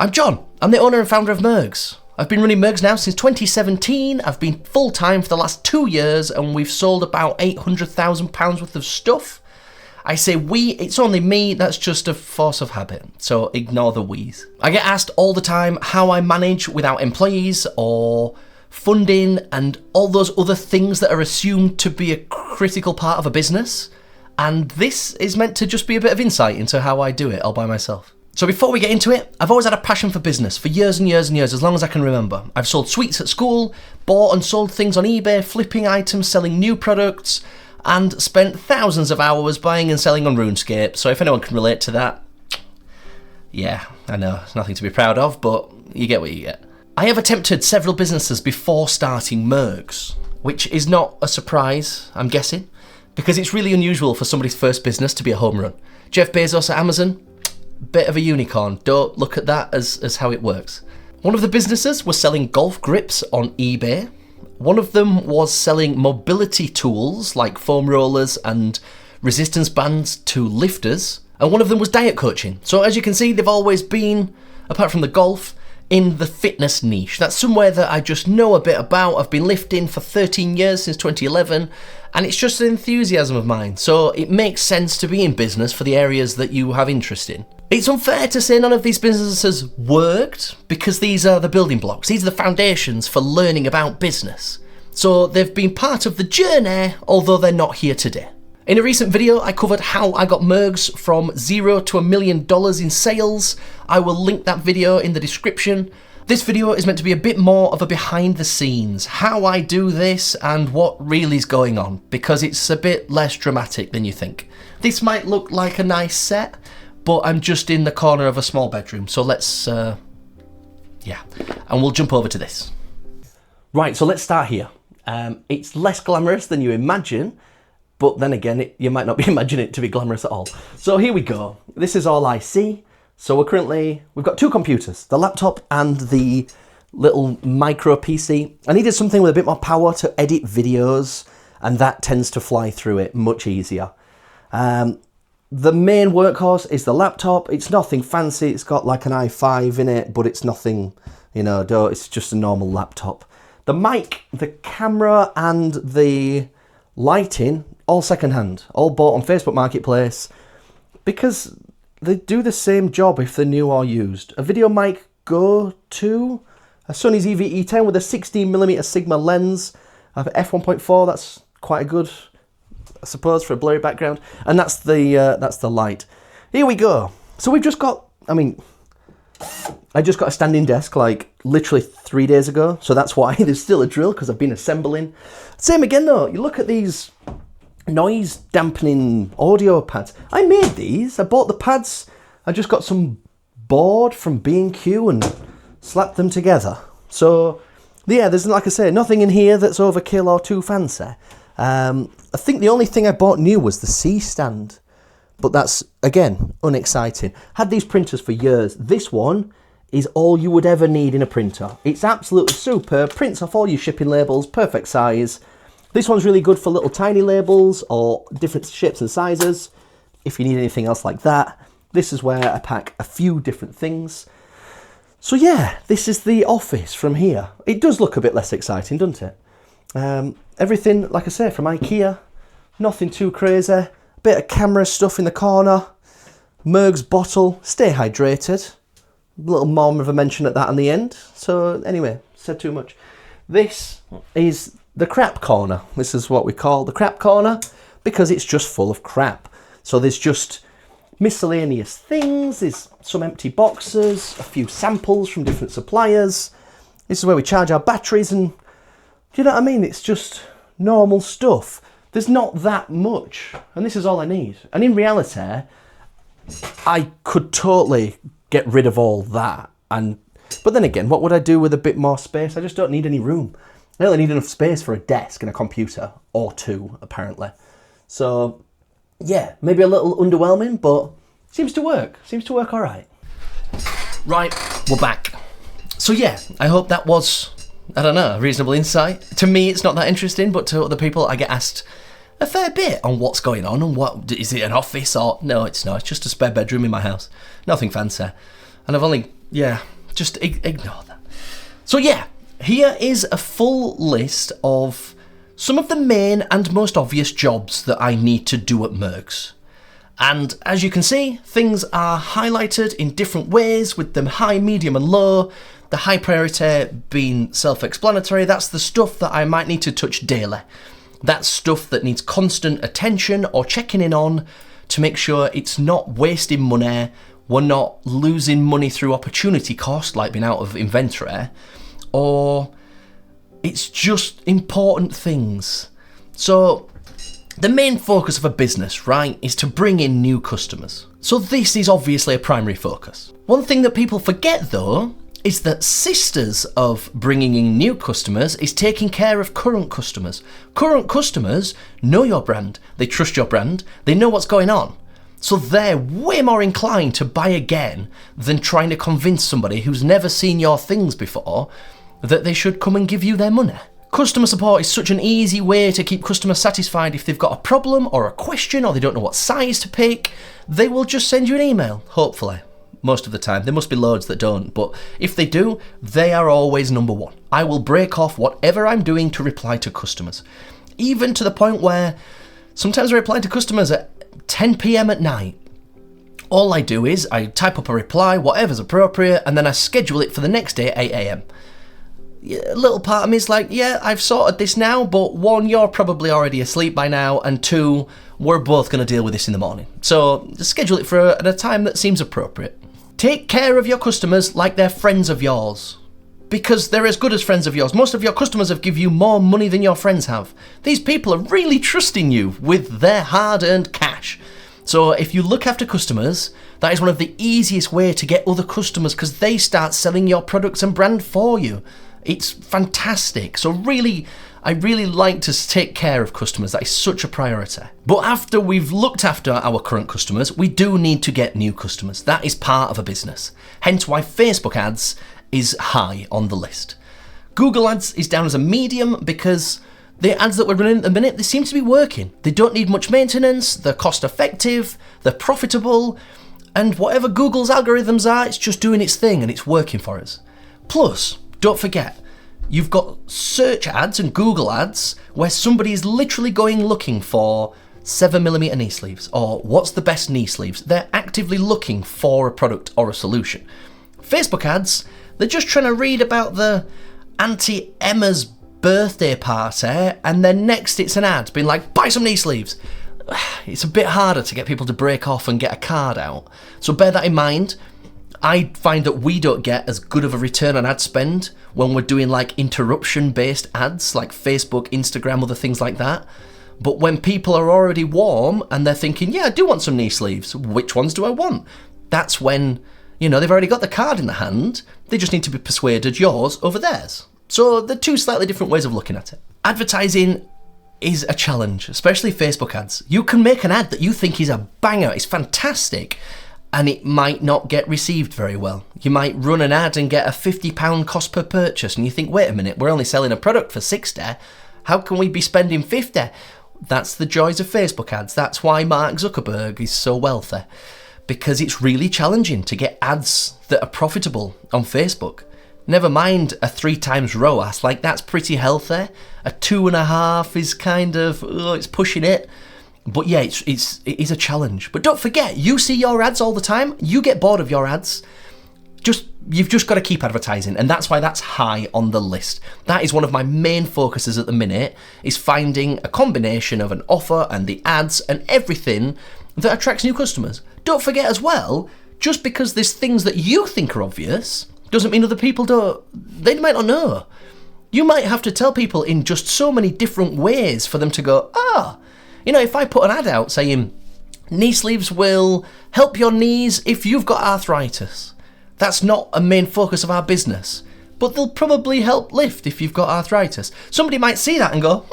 I'm John. I'm the owner and founder of Mergs. I've been running Mergs now since 2017. I've been full-time for the last 2 years and we've sold about £800,000 worth of stuff. I say we, it's only me, that's just a force of habit, so ignore the we's. I get asked all the time how I manage without employees or funding and all those other things that are assumed to be a critical part of a business. And this is meant to just be a bit of insight into how I do it all by myself. So before we get into it, I've always had a passion for business for years and years and years, as long as I can remember. I've sold sweets at school, bought and sold things on eBay, flipping items, selling new products, and spent thousands of hours buying and selling on RuneScape. So if anyone can relate to that, yeah, I know, it's nothing to be proud of, but you get what you get. I have attempted several businesses before starting Mergs, which is not a surprise, I'm guessing, because it's really unusual for somebody's first business to be a home run. Jeff Bezos at Amazon, bit of a unicorn. Don't look at that as how it works. One of the businesses was selling golf grips on eBay. One of them was selling mobility tools like foam rollers and resistance bands to lifters. And one of them was diet coaching. So as you can see, they've always been, apart from the golf, in the fitness niche. That's somewhere that I just know a bit about. I've been lifting for 13 years, since 2011, and it's just an enthusiasm of mine. So it makes sense to be in business for the areas that you have interest in. It's unfair to say none of these businesses worked, because these are the building blocks. These are the foundations for learning about business. So they've been part of the journey, although they're not here today. In a recent video, I covered how I got Mergs from $0 to $1 million in sales. I will link that video in the description. This video is meant to be a bit more of a behind the scenes, how I do this and what really is going on, because it's a bit less dramatic than you think. This might look like a nice set, but I'm just in the corner of a small bedroom, so let's, and we'll jump over to this. Right, so let's start here. It's less glamorous than you imagine, but then again, you might not be imagining it to be glamorous at all. So here we go. This is all I see. So we've got two computers, the laptop and the little micro PC. I needed something with a bit more power to edit videos, and that tends to fly through it much easier. The main workhorse is the laptop. It's nothing fancy. It's got like an i5 in it, but it's nothing, it's just a normal laptop. The mic, the camera, and the lighting, all secondhand, all bought on Facebook Marketplace, because they do the same job if they're new or used. A video mic Go to a Sony ZV-E10 with a 16mm Sigma lens, f1.4. That's quite a good, I suppose, for a blurry background. And that's the light. Here we go. So we've just got, I just got a standing desk like literally 3 days ago. So that's why there's still a drill, because I've been assembling. Same again though, you look at these noise dampening audio pads. I made these, I bought the pads. I just got some board from B&Q and slapped them together. So yeah, there's, like I say, nothing in here that's overkill or too fancy. I think the only thing I bought new was the C stand, but that's, again, unexciting. Had these printers for years. This one is all you would ever need in a printer. It's absolutely superb, prints off all your shipping labels, perfect size. This one's really good for little tiny labels or different shapes and sizes. If you need anything else like that, this is where I pack a few different things. So yeah, this is the office from here. It does look a bit less exciting, doesn't it? Everything, like I say, from IKEA, nothing too crazy. Bit of camera stuff in the corner. Mergs bottle, stay hydrated. A little more of a mention at that on the end. So anyway, said too much. This is the crap corner. This is what we call the crap corner, because it's just full of crap. So there's just miscellaneous things, there's some empty boxes, a few samples from different suppliers. This is where we charge our batteries, and do you know what I mean? It's just normal stuff. There's not that much, and this is all I need. And in reality, I could totally get rid of all that. But then again, what would I do with a bit more space? I just don't need any room. I only need enough space for a desk and a computer, or two, apparently. So yeah, maybe a little underwhelming, but seems to work. Seems to work all right. Right, we're back. So yeah, I hope that was, I don't know, a reasonable insight. To me, it's not that interesting, but to other people, I get asked a fair bit on what's going on and is it an office or... No, it's not. It's just a spare bedroom in my house. Nothing fancy. And I've only Yeah, just ignore that. So yeah, here is a full list of some of the main and most obvious jobs that I need to do at Mergs. And as you can see, things are highlighted in different ways with them high, medium and low. The high priority being self-explanatory. That's the stuff that I might need to touch daily. That's stuff that needs constant attention or checking in on to make sure it's not wasting money, we're not losing money through opportunity cost, like being out of inventory, or it's just important things. So the main focus of a business, right, is to bring in new customers. So this is obviously a primary focus. One thing that people forget though is that sisters of bringing in new customers is taking care of current customers. Current customers know your brand, they trust your brand, they know what's going on. So they're way more inclined to buy again than trying to convince somebody who's never seen your things before that they should come and give you their money. Customer support is such an easy way to keep customers satisfied. If they've got a problem or a question or they don't know what size to pick, they will just send you an email, hopefully. Most of the time. There must be loads that don't, but if they do, they are always number one. I will break off whatever I'm doing to reply to customers. Even to the point where sometimes I reply to customers at 10 PM at night. All I do is I type up a reply, whatever's appropriate, and then I schedule it for the next day at 8 AM. A little part of me is like, yeah, I've sorted this now, but one, you're probably already asleep by now, and two, we're both going to deal with this in the morning. So schedule it for at a time that seems appropriate. Take care of your customers like they're friends of yours, because they're as good as friends of yours. Most of your customers have given you more money than your friends have. These people are really trusting you with their hard-earned cash. So if you look after customers, that is one of the easiest ways to get other customers, because they start selling your products and brand for you. It's fantastic. So I really like to take care of customers. That is such a priority. But after we've looked after our current customers, we do need to get new customers. That is part of a business. Hence why Facebook ads is high on the list. Google ads is down as a medium because the ads that we're running at the minute, they seem to be working. They don't need much maintenance, they're cost effective, they're profitable, and whatever Google's algorithms are, it's just doing its thing and it's working for us. Plus, don't forget, you've got search ads and Google ads where somebody is literally going looking for 7mm knee sleeves or what's the best knee sleeves. They're actively looking for a product or a solution. Facebook ads, they're just trying to read about the Auntie Emma's birthday party and then next it's an ad being like, buy some knee sleeves. It's a bit harder to get people to break off and get a card out. So bear that in mind. I find that we don't get as good of a return on ad spend when we're doing like interruption-based ads like Facebook, Instagram, other things like that. But when people are already warm and they're thinking, yeah, I do want some knee sleeves, which ones do I want? That's when, they've already got the card in the hand, they just need to be persuaded yours over theirs. So they're two slightly different ways of looking at it. Advertising is a challenge, especially Facebook ads. You can make an ad that you think is a banger, it's fantastic, and it might not get received very well. You might run an ad and get a £50 cost per purchase, and you think, wait a minute, we're only selling a product for 60. How can we be spending 50? That's the joys of Facebook ads. That's why Mark Zuckerberg is so wealthy, because it's really challenging to get ads that are profitable on Facebook. Never mind a 3 times ROAS, like that's pretty healthy. A 2.5 is kind of, it's pushing it. But yeah, it is a challenge. But don't forget, you see your ads all the time. You get bored of your ads. You've just got to keep advertising, and that's why that's high on the list. That is one of my main focuses at the minute, is finding a combination of an offer and the ads and everything that attracts new customers. Don't forget as well, just because there's things that you think are obvious, doesn't mean other people they might not know. You might have to tell people in just so many different ways for them to go, if I put an ad out saying, knee sleeves will help your knees if you've got arthritis. That's not a main focus of our business, but they'll probably help lift if you've got arthritis. Somebody might see that and go,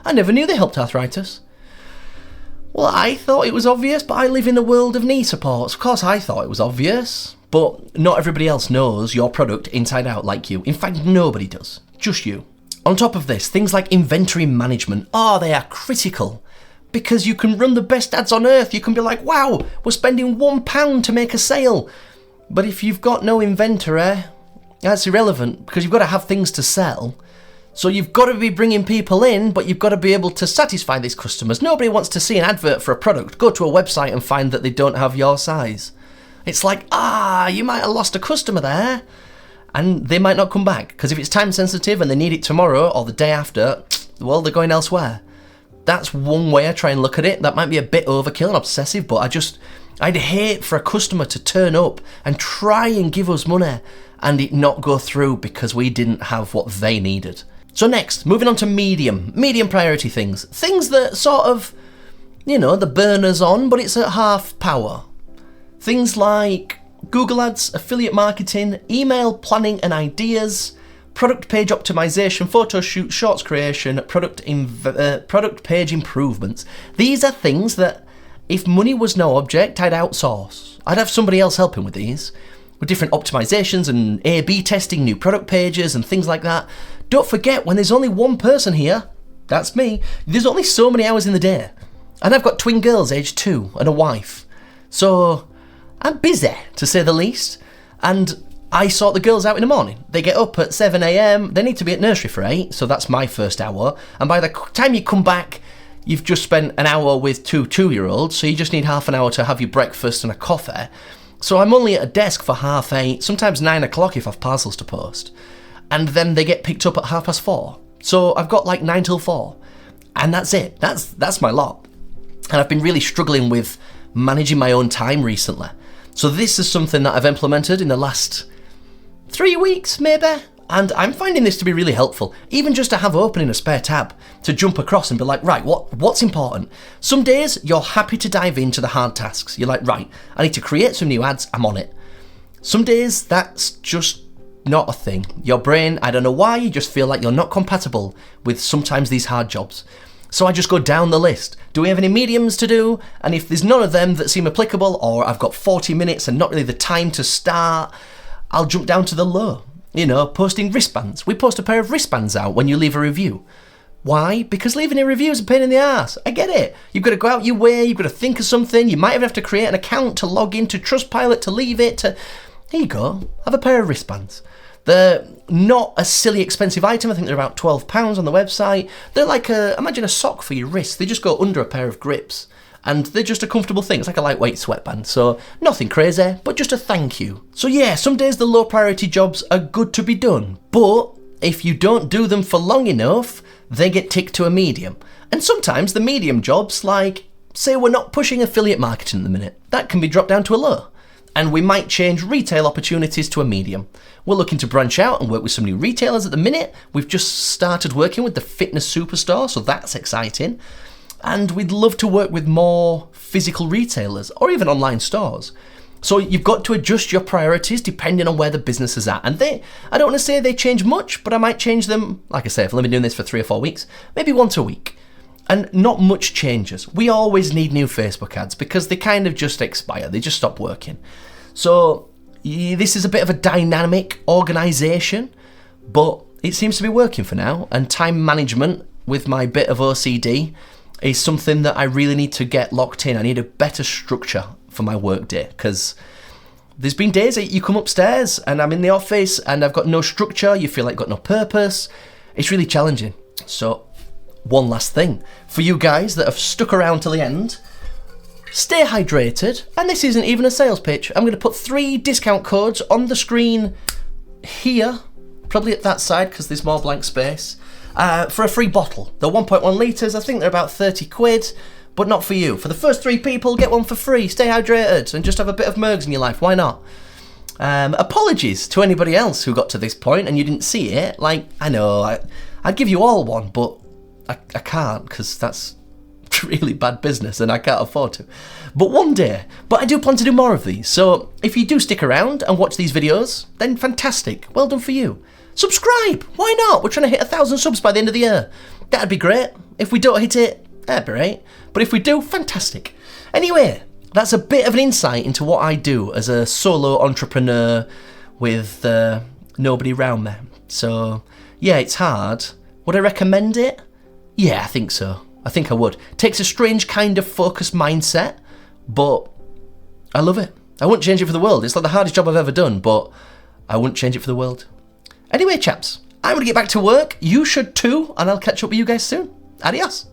I never knew they helped arthritis. Well, I thought it was obvious, but I live in a world of knee supports. Of course, I thought it was obvious, but not everybody else knows your product inside out like you. In fact, nobody does, just you. On top of this, things like inventory management, they are critical. Because you can run the best ads on earth. You can be like, wow, we're spending £1 to make a sale. But if you've got no inventory, that's irrelevant, because you've got to have things to sell. So you've got to be bringing people in, but you've got to be able to satisfy these customers. Nobody wants to see an advert for a product, go to a website and find that they don't have your size. It's like, you might have lost a customer there, and they might not come back, because if it's time sensitive and they need it tomorrow or the day after, well, they're going elsewhere. That's one way I try and look at it. That might be a bit overkill and obsessive, but I'd hate for a customer to turn up and try and give us money and it not go through because we didn't have what they needed. So next, moving on to medium priority things. Things that sort of, the burner's on, but it's at half power. Things like Google Ads, affiliate marketing, email planning and ideas, product page optimization, photo shoot, shorts creation, product page improvements. These are things that, if money was no object, I'd outsource. I'd have somebody else helping with these, with different optimizations and A/B testing new product pages and things like that. Don't forget, when there's only one person here, that's me, there's only so many hours in the day. And I've got twin girls aged 2 and a wife. So I'm busy, to say the least. And I sort the girls out in the morning. They get up at 7 a.m, they need to be at nursery for 8, so that's my first hour. And by the time you come back, you've just spent an hour with 2 2-year-olds, so you just need half an hour to have your breakfast and a coffee. So I'm only at a desk for 8:30, sometimes 9 o'clock if I've parcels to post. And then they get picked up at 4:30. So I've got like 9 till 4. And that's it. That's my lot. And I've been really struggling with managing my own time recently. So this is something that I've implemented in the last 3 weeks, maybe. And I'm finding this to be really helpful, even just to have open in a spare tab, to jump across and be like, right, what's important? Some days you're happy to dive into the hard tasks. You're like, right, I need to create some new ads, I'm on it. Some days that's just not a thing. Your brain, I don't know why, you just feel like you're not compatible with sometimes these hard jobs. So I just go down the list. Do we have any mediums to do? And if there's none of them that seem applicable, or I've got 40 minutes and not really the time to start, I'll jump down to the low. Posting wristbands. We post a pair of wristbands out when you leave a review. Why? Because leaving a review is a pain in the ass. I get it. You've got to go out your way, you've got to think of something, you might even have to create an account to log into Trustpilot to leave it to... Here you go, have a pair of wristbands. They're not a silly expensive item. I think they're about £12 on the website. They're like imagine a sock for your wrist. They just go under a pair of grips. And they're just a comfortable thing. It's like a lightweight sweatband. So nothing crazy, but just a thank you. So yeah, some days the low priority jobs are good to be done. But if you don't do them for long enough, they get ticked to a medium. And sometimes the medium jobs, like, say we're not pushing affiliate marketing at the minute, that can be dropped down to a low. And we might change retail opportunities to a medium. We're looking to branch out and work with some new retailers at the minute. We've just started working with the Fitness Superstore, so that's exciting. And we'd love to work with more physical retailers or even online stores. So you've got to adjust your priorities depending on where the business is at. And I don't want to say they change much, but I might change them, like I say, if I've been doing this for 3 or 4 weeks, maybe once a week. And not much changes. We always need new Facebook ads because they kind of just expire. They just stop working. So this is a bit of a dynamic organisation, but it seems to be working for now. And time management with my bit of OCD is something that I really need to get locked in. I need a better structure for my work day because there's been days that you come upstairs and I'm in the office and I've got no structure. You feel like I've got no purpose. It's really challenging. So one last thing for you guys that have stuck around till the end, stay hydrated. And this isn't even a sales pitch. I'm going to put 3 discount codes on the screen here, probably at that side because there's more blank space, for a free bottle. They're 1.1 litres, I think they're about 30 quid, but not for you. For the first 3 people, get one for free. Stay hydrated and just have a bit of mergs in your life. Why not? Apologies to anybody else who got to this point and you didn't see it. Like, I know, I'd give you all one, but I can't because that's really bad business and I can't afford to. But one day. But I do plan to do more of these. So if you do stick around and watch these videos, then fantastic. Well done for you. Subscribe. Why not? We're trying to hit 1,000 subs by the end of the year. That'd be great. If we don't hit it, that'd be right. But if we do, fantastic. Anyway, that's a bit of an insight into what I do as a solo entrepreneur with nobody around me. So yeah, it's hard. Would I recommend it? Yeah, I think so. I think I would. Takes a strange kind of focused mindset, but I love it. I wouldn't change it for the world. It's like the hardest job I've ever done, but I wouldn't change it for the world. Anyway, chaps, I'm going to get back to work. You should too, and I'll catch up with you guys soon. Adios.